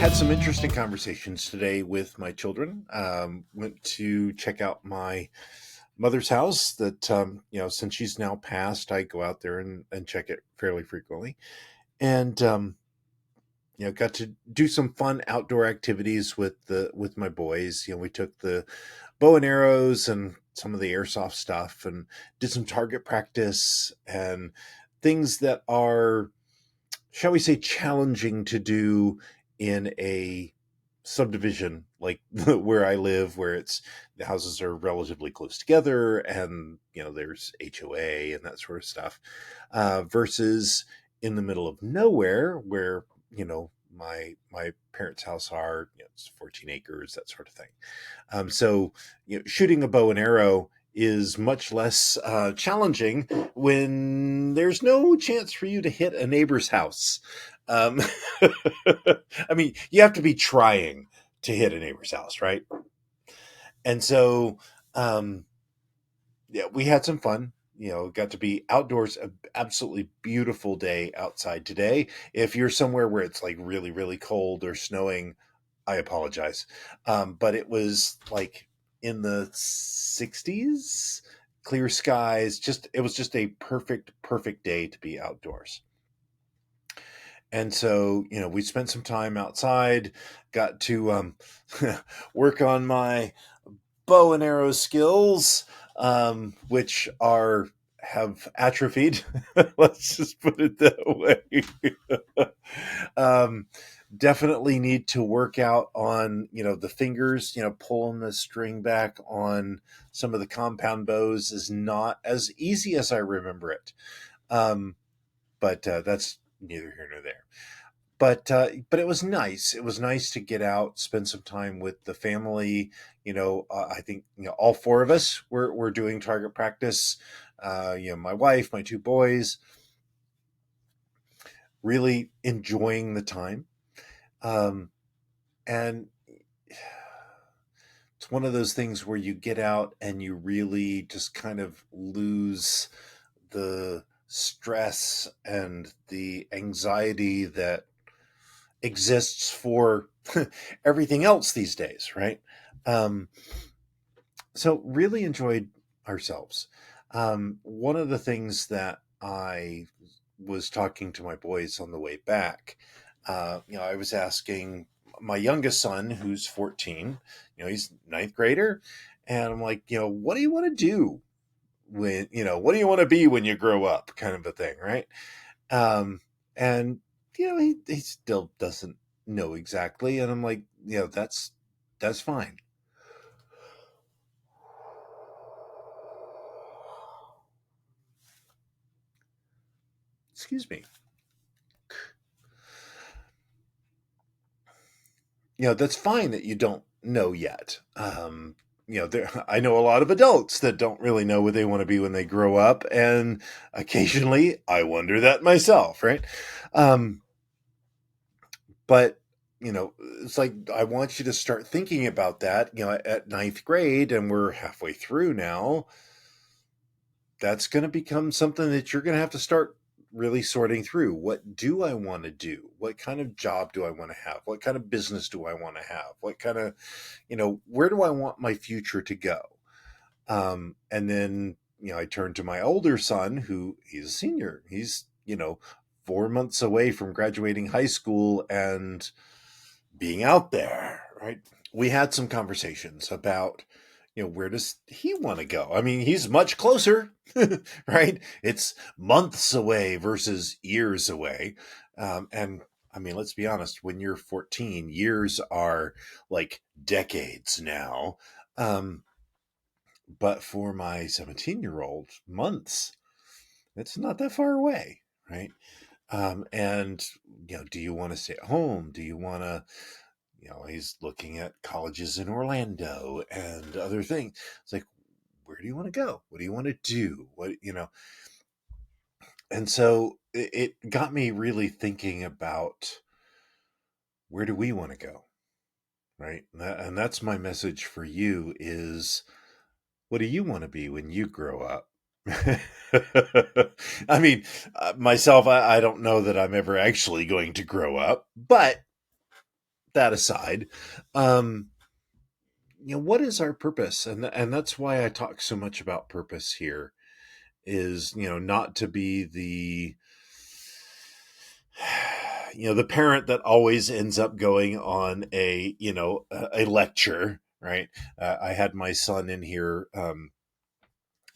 had some interesting conversations today with my children. Went to check out my mother's house that, since she's now passed, I go out there and check it fairly frequently. And, got to do some fun outdoor activities with my boys. We took the bow and arrows and some of the airsoft stuff and did some target practice and things that are, shall we say, challenging to do in a subdivision like where I live, where the houses are relatively close together and there's HOA and that sort of stuff, versus in the middle of nowhere where my parents' house are, it's 14 acres, that sort of thing. So shooting a bow and arrow is much less challenging when there's no chance for you to hit a neighbor's house. Um, I mean, you have to be trying to hit a neighbor's house, right? And so, um, yeah, we had some fun. Got to be outdoors. An absolutely beautiful day outside today. If you're somewhere where it's like really, really cold or snowing, I apologize. But it was like in the 60s, clear skies. It was just a perfect, perfect day to be outdoors. And so, we spent some time outside, got to work on my bow and arrow skills, which have atrophied. Let's just put it that way. um, Definitely need to work out on the fingers. Pulling the string back on some of the compound bows is not as easy as I remember it. But that's neither here nor there. But it was nice. It was nice to get out, spend some time with the family. I think all four of us were doing target practice. My wife, my two boys, really enjoying the time. And it's one of those things where you get out and you really just kind of lose the stress and the anxiety that exists for everything else these days, right? Um, so really enjoyed ourselves. One of the things that I was talking to my boys on the way back, I was asking my youngest son, who's 14, he's ninth grader, and I'm like, what do you want to do what do you want to be when you grow up, kind of a thing, right? And he still doesn't know exactly, and I'm like, that's fine. Excuse me. That's fine that you don't know yet. I know a lot of adults that don't really know what they want to be when they grow up, and occasionally I wonder that myself, right? Um, but it's like I want you to start thinking about that. At ninth grade, and we're halfway through now. That's going to become something that you're going to have to start really sorting through. What do I want to do? What kind of job do I want to have? What kind of business do I want to have? What kind of, where do I want my future to go? And then, I turned to my older son, who he's a senior. He's, 4 months away from graduating high school and being out there, right? We had some conversations about, where does he want to go? I mean, he's much closer, right? It's months away versus years away. And I mean, let's be honest, when you're 14, years are like decades now. But for my 17-year-old, months, it's not that far away, right? And, do you want to stay at home? Do you want to, he's looking at colleges in Orlando and other things. It's like, where do you want to go? What do you want to do? And so it got me really thinking about, where do we want to go? Right. And that's my message for you is, what do you want to be when you grow up? I mean, myself, I don't know that I'm ever actually going to grow up, but that aside, um, what is our purpose? And that's why I talk so much about purpose here. Is not to be the the parent that always ends up going on a lecture, right? I had my son in here.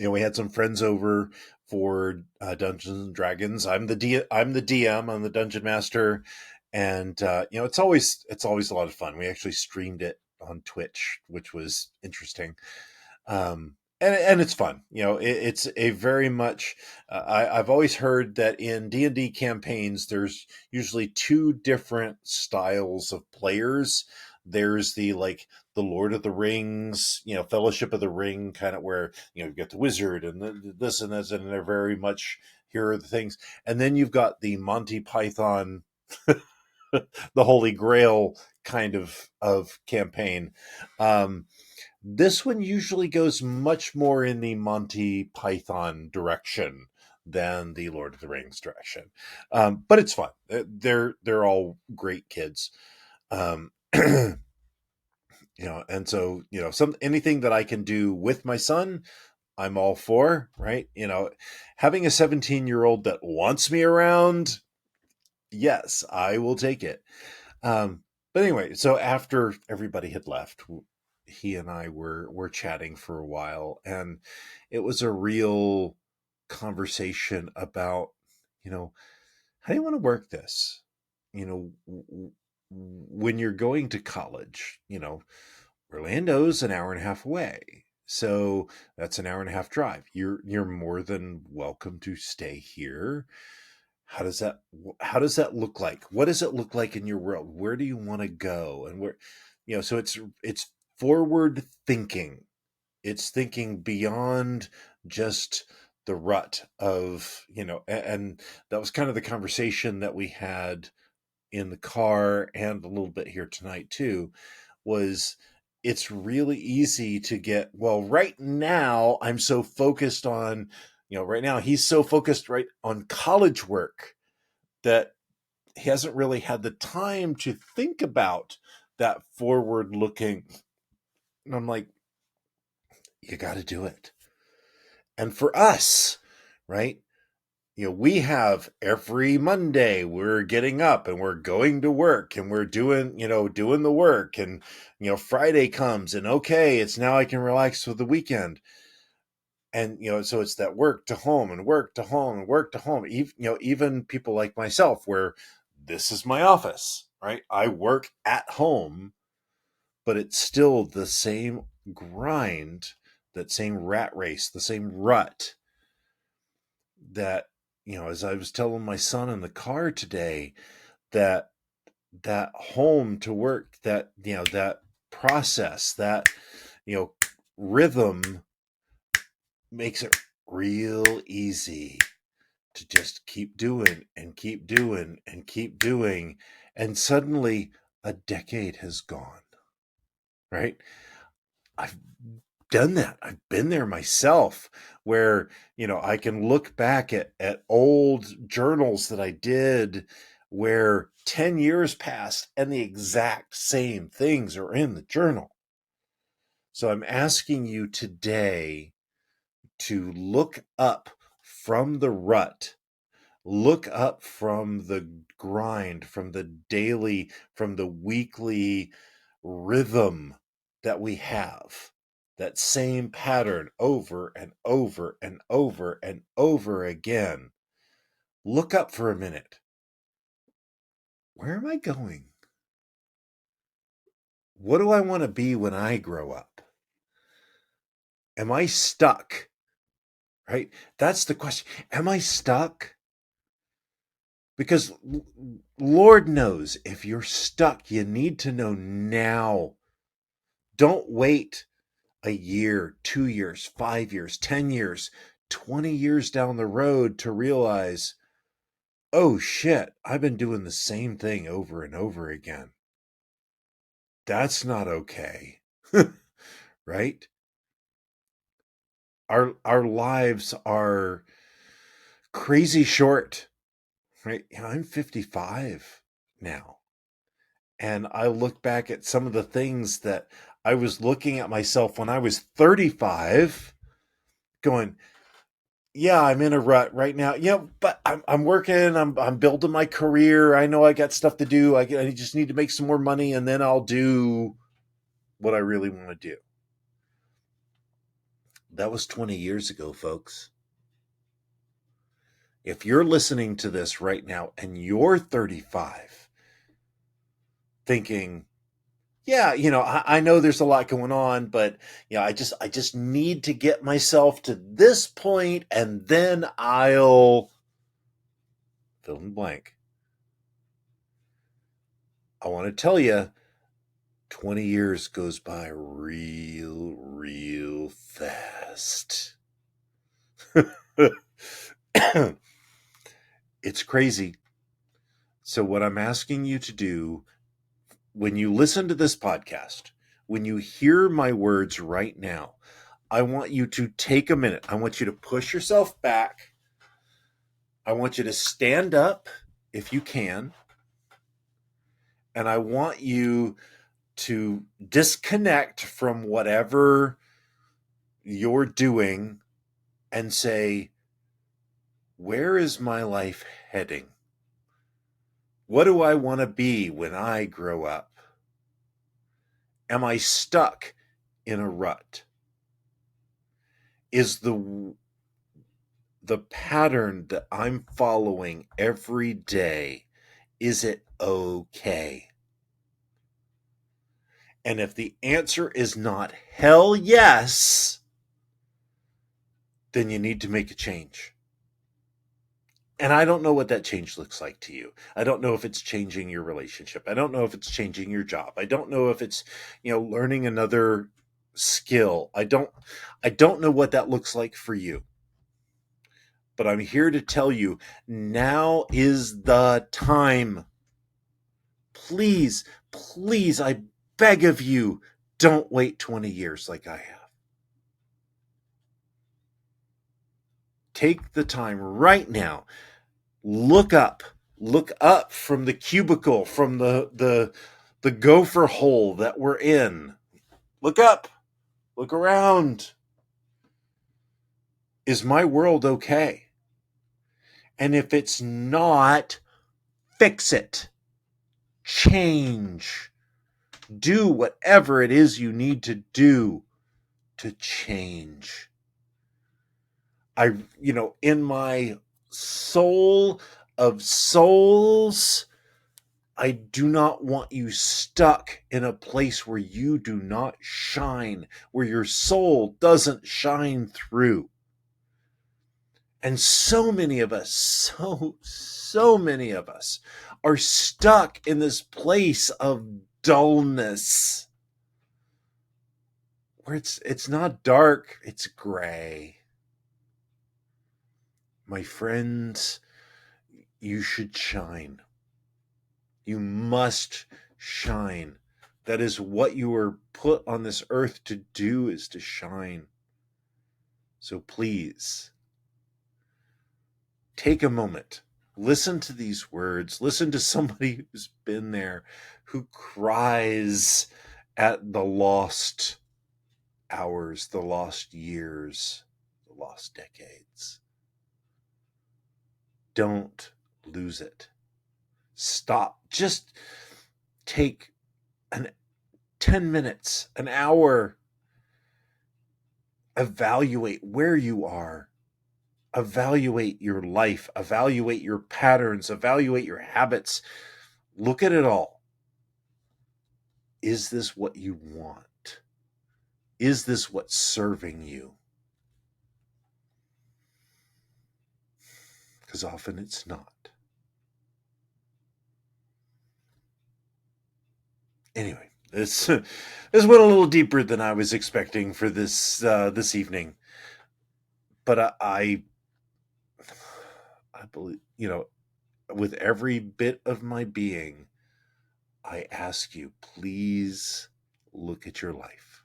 We had some friends over for Dungeons and Dragons. I'm the DM. I'm the dungeon master, and it's always a lot of fun. We actually streamed it on Twitch, which was interesting. And it's fun. It's a very much. I've always heard that in D&D campaigns, there's usually two different styles of players. There's the Lord of the Rings, Fellowship of the Ring, kind of where you get the wizard and this and this, and they're very much here are the things. And then you've got the Monty Python, the Holy Grail kind of campaign. This one usually goes much more in the Monty Python direction than the Lord of the Rings direction, but it's fun. They're all great kids, and so anything that I can do with my son, I'm all for. Right? Having a 17-year-old that wants me around, yes, I will take it. But anyway, so after everybody had left, he and I were chatting for a while, and it was a real conversation about, how do you want to work this? When you're going to college, Orlando's an hour and a half away. So that's an hour and a half drive. You're more than welcome to stay here. How does that look like? What does it look like in your world? Where do you want to go? And where so it's forward thinking. It's thinking beyond just the rut of, and that was kind of the conversation that we had in the car and a little bit here tonight too, was it's really easy to get, well, right now I'm so focused on, right now he's so focused right on college work that he hasn't really had the time to think about that forward looking. And I'm like, you got to do it. And for us, right? We have every Monday we're getting up and we're going to work and we're doing the work, and Friday comes and okay, it's now I can relax for the weekend. And so it's that work to home and work to home and work to home. Even people like myself, where this is my office, right? I work at home, but it's still the same grind, that same rat race, the same rut that, as I was telling my son in the car today, that home to work, that that process, that rhythm makes it real easy to just keep doing and keep doing and keep doing. And suddenly a decade has gone, right? I've done that. I've been there myself, where, I can look back at old journals that I did where 10 years passed and the exact same things are in the journal. So I'm asking you today to look up from the rut. Look up from the grind, from the daily, from the weekly rhythm that we have. That same pattern over and over and over and over again. Look up for a minute. Where am I going? What do I want to be when I grow up? Am I stuck? Right? That's the question. Am I stuck? Because Lord knows if you're stuck, you need to know now. Don't wait a year, 2 years, 5 years, 10 years, 20 years down the road to realize, oh shit, I've been doing the same thing over and over again. That's not okay. Right? Our lives are crazy short. Right? I'm 55 now. And I look back at some of the things that I was looking at myself when I was 35 going, yeah, I'm in a rut right now. Yeah, but I'm working. I'm building my career. I know I got stuff to do. I just need to make some more money, and then I'll do what I really want to do. That was 20 years ago, folks. If you're listening to this right now and you're 35, thinking, yeah, I know there's a lot going on, but I just need to get myself to this point, and then I'll fill in blank. I want to tell you, 20 years goes by real fast. It's crazy. So what I'm asking you to do when you listen to this podcast, when you hear my words right now, I want you to take a minute. I want you to push yourself back. I want you to stand up if you can. And I want you to disconnect from whatever you're doing and say, where is my life heading? What do I want to be when I grow up? Am I stuck in a rut? Is the pattern that I'm following every day, is it okay? And if the answer is not hell yes, then you need to make a change. And I don't know what that change looks like to you. I don't know if it's changing your relationship. I don't know if it's changing your job. I don't know if it's, learning another skill. I don't know what that looks like for you. But I'm here to tell you, now is the time. Please, please, I beg of you, don't wait 20 years like I have. Take the time right now. Look up from the cubicle, from the gopher hole that we're in. Look up, look around. Is my world okay? And if it's not, fix it. Change. Do whatever it is you need to do to change. In my soul of souls, I do not want you stuck in a place where you do not shine, where your soul doesn't shine through. And so many of us, so many of us are stuck in this place of dullness where it's not dark, it's gray. My friends, you should shine. You must shine. That is what you were put on this earth to do, is to shine. So please, take a moment. Listen to these words. Listen to somebody who's been there, who cries at the lost hours, the lost years, the lost decades. Don't lose it. Stop. Just take 10 minutes, an hour. Evaluate where you are. Evaluate your life. Evaluate your patterns. Evaluate your habits. Look at it all. Is this what you want? Is this what's serving you? Because often it's not. Anyway, this went a little deeper than I was expecting for this evening. But I believe, with every bit of my being, I ask you, please look at your life.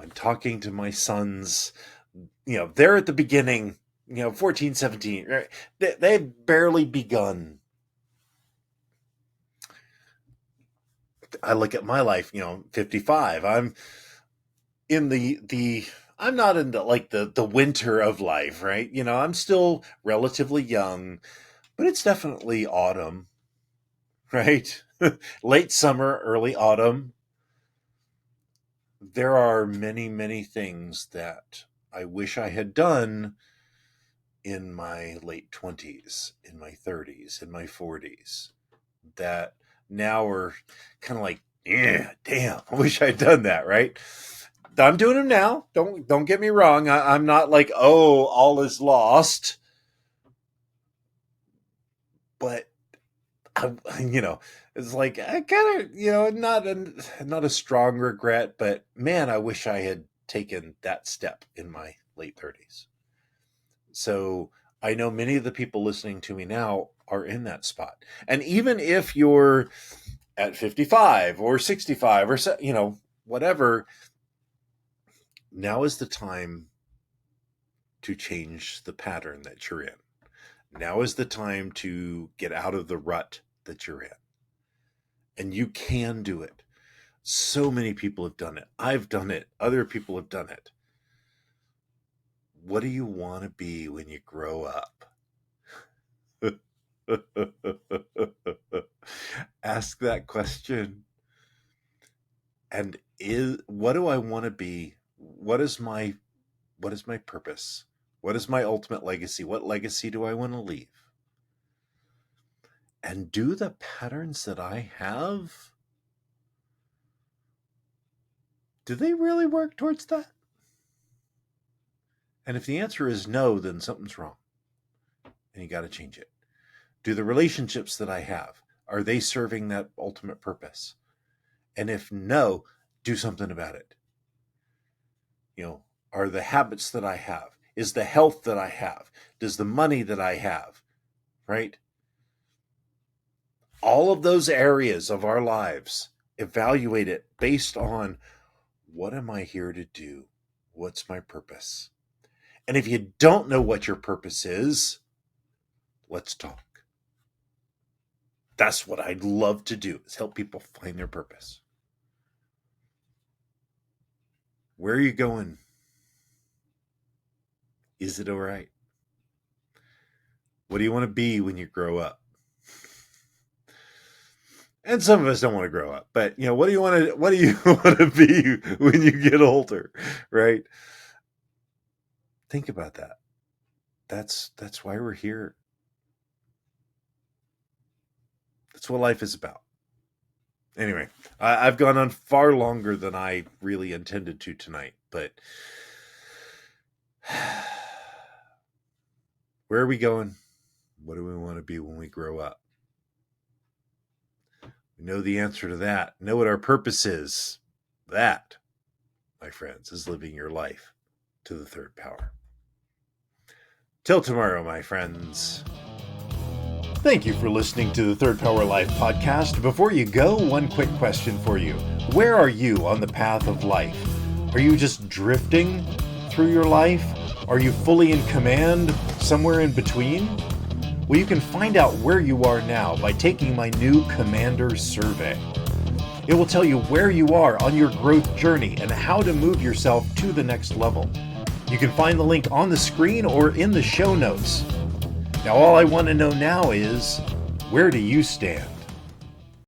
I'm talking to my sons, they're at the beginning, 14, 17, right? They've barely begun. I look at my life, 55. I'm in I'm not in the winter of life, right? I'm still relatively young, but it's definitely autumn, right? Late summer, early autumn. There are many, many things that I wish I had done in my late 20s, in my 30s, in my 40s, that now are kind of like, yeah, damn, I wish I'd done that, right? I'm doing them now. Don't get me wrong. I'm not like, oh, all is lost. But it's like I kind of, not a strong regret, but man, I wish I had taken that step in my late 30s. So I know many of the people listening to me now are in that spot. And even if you're at 55 or 65 or, whatever, now is the time to change the pattern that you're in. Now is the time to get out of the rut that you're in. And you can do it. So many people have done it. I've done it. Other people have done it. What do you want to be when you grow up? Ask that question. And what do I want to be? What is my purpose? What is my ultimate legacy? What legacy do I want to leave? And do the patterns that I have, do they really work towards that? And if the answer is no, then something's wrong. And you got to change it. Do the relationships that I have, are they serving that ultimate purpose? And if no, do something about it. Are the habits that I have, is the health that I have, does the money that I have, right? All of those areas of our lives, evaluate it based on, what am I here to do? What's my purpose? And if you don't know what your purpose is, let's talk. That's what I'd love to do, is help people find their purpose. Where are you going? Is it all right? What do you want to be when you grow up? And some of us don't want to grow up, but what do you want to be when you get older, right? Think about that. That's why we're here. That's what life is about. Anyway, I've gone on far longer than I really intended to tonight, but where are we going? What do we want to be when we grow up? We know the answer to that. Know what our purpose is. That, my friends, is living your life to the third power. Till tomorrow, my friends. Thank you for listening to the Third Power Life podcast. Before you go, one quick question for you. Where are you on the path of life? Are you just drifting through your life? Are you fully in command, somewhere in between? Well, you can find out where you are now by taking my new Commander Survey. It will tell you where you are on your growth journey and how to move yourself to the next level. You can find the link on the screen or in the show notes. Now, all I want to know now is, where do you stand?